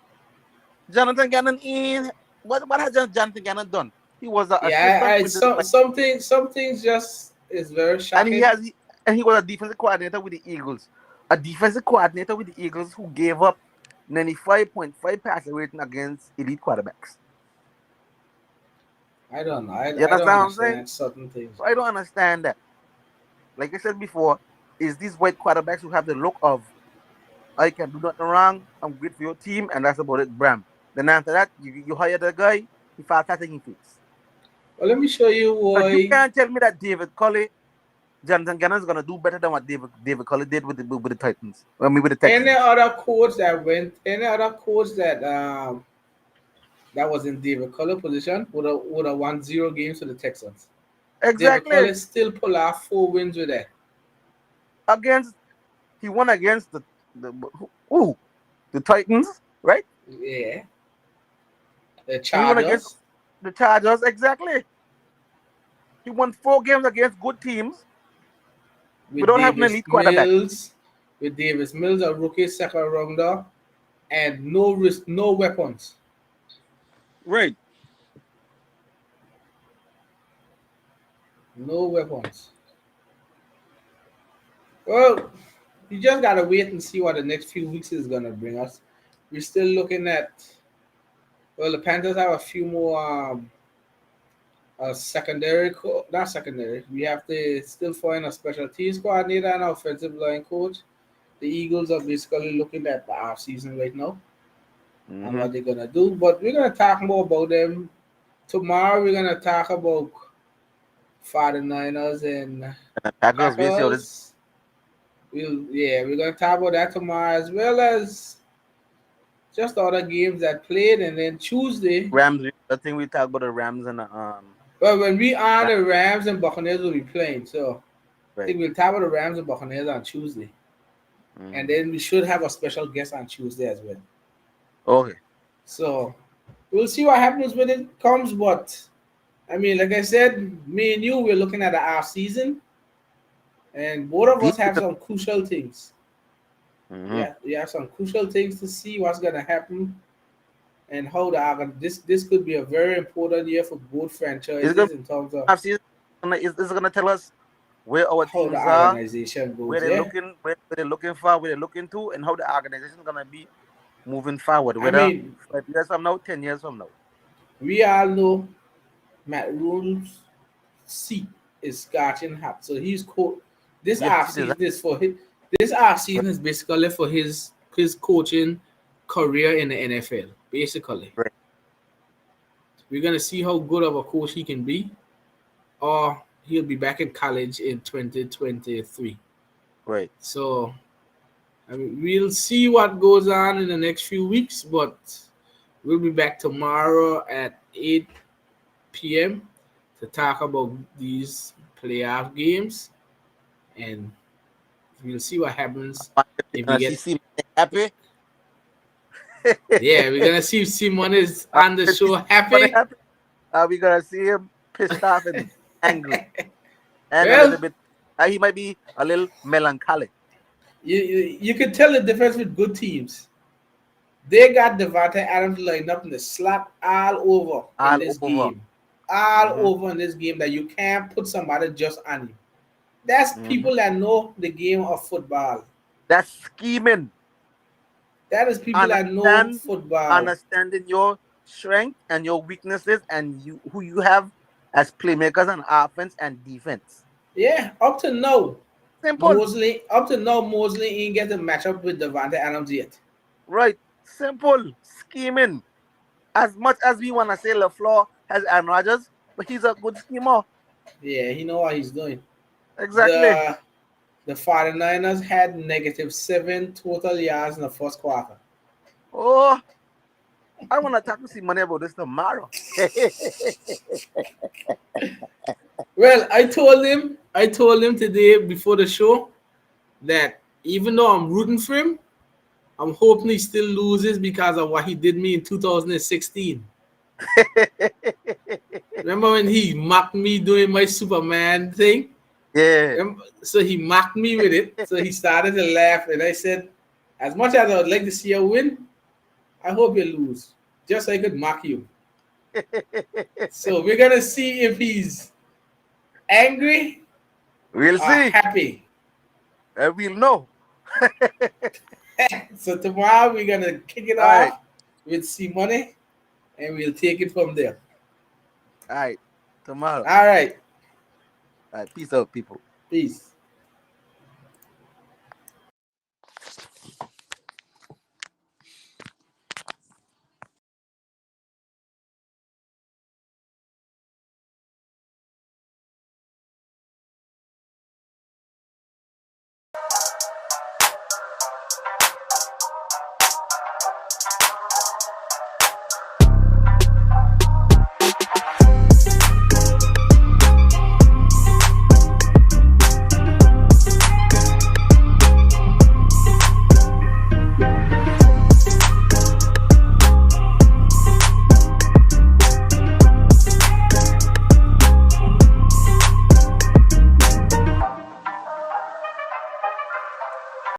Jonathan Gannon in what has Jonathan Gannon done? He was an Yeah, assistant I with the some things just is very and shocking. he was a defensive coordinator with the Eagles. A defensive coordinator with the Eagles who gave up 95.5 passer rating against elite quarterbacks. I don't know. You I don't understand what I'm saying? understand certain things. So I don't understand that. Like I said before, is these white quarterbacks who have the look of I can do nothing wrong, I'm great for your team, and that's about it, Bram. Then after that, you hire the guy, he falls flat in his face. Well, let me show you Because you why. can't tell me that David Culley, Jonathan Gannon is gonna do better than what David Culley did with the Titans. I mean with the Any Texans. other coach that went, any other coach that was in David Collar position would have won 0 games to the Texans. David Exactly. Collar still pull off 4 wins with that. Against he won against the who? The Titans, right? Yeah, the And he won against Chargers the Chargers, exactly. He won 4 games against good teams with without having an elite quarterback. Davis Mills, a rookie second rounder, and no risk, no weapons, Right. no weapons. Well, you just gotta wait and see what the next few weeks is gonna bring us. We're still looking at. Well, the Panthers have a few more secondary, not secondary. We have to still find a special teams coordinator and offensive line coach. The Eagles are basically looking at the off season right now and Mm-hmm. what they're gonna do. But we're gonna talk more about them tomorrow. We're gonna talk about 49ers and And the Packers, we see how this Packers. We're gonna talk about that tomorrow as well as just other games that played, and then Tuesday. Rams. I think we talk about the Rams and the Well, when we are Ram- the Rams and Buccaneers will be playing, so I right. think we'll talk about the Rams and Buccaneers on Tuesday, and Mm. then we should have a special guest on Tuesday as well. Okay. So we'll see what happens when it comes. But I mean, like I said, me and you, we're looking at the off season, and both of us Deep have into, some crucial things. mm-hmm. Yeah, we have some crucial things to see what's gonna happen and how this could be a very important year for both It's gonna franchises in terms of have season. Is gonna tell us where our how the teams are, organization where goes. they're Yeah, looking, where they're looking for, where they're looking to, and how the organization is gonna be moving forward. I Whether mean, 5 years from now, 10 years from now. we all know Matt Rule's seat is scorching hot, so he's this Yes, off it is. season is for his. This off season is basically for his coaching career in the NFL. Basically, Right. we're gonna see how good of a coach he can be, or he'll be back in college in 2023. Right. So I mean, we'll see what goes on in the next few weeks, but we'll be back tomorrow at 8 p.m. to talk about these playoff games, and we'll see what happens You're if we gonna see get. Simon happy. Yeah, we're gonna see if Simon is Are on the we gonna see show Simon happy. happy? Are we gonna see him pissed off and angry and a little Well, bit? He might be a little melancholic. you can tell the difference with good teams. They got Devontae Adams lined up in the slot all over in All this over. game. All Mm-hmm. over in this game that you can't put somebody just on him. That's Mm-hmm. people that know the game of football. That's scheming. That is people that know Understand, football. understanding your strength and your weaknesses and you who you have as playmakers on offense and defense. Yeah, Simple. Up to now, Mosley ain't get to match up with Devontae Adams yet. Right. Simple. Scheming. As much as we want to say LaFleur has Aaron Rodgers, but he's a good schemer. Yeah, he know what he's doing. Exactly. The the 49ers had -7 total yards in the first quarter. Oh, I want to talk to Simone about this tomorrow. Well, I told him today before the show that even though I'm rooting for him, I'm hoping he still loses because of what he did me in 2016. Remember when he mocked me doing my Superman thing? Yeah. So he mocked me with it. So he started to laugh, and I said, as much as I would like to see you win, I hope you lose, just so I could mock you. So we're gonna see if he's angry We'll or see. happy. And we'll know. So tomorrow we're gonna kick it All right. off with C Money, and we'll take it from there. All right. Tomorrow. All right, All right. Peace out, people. peace.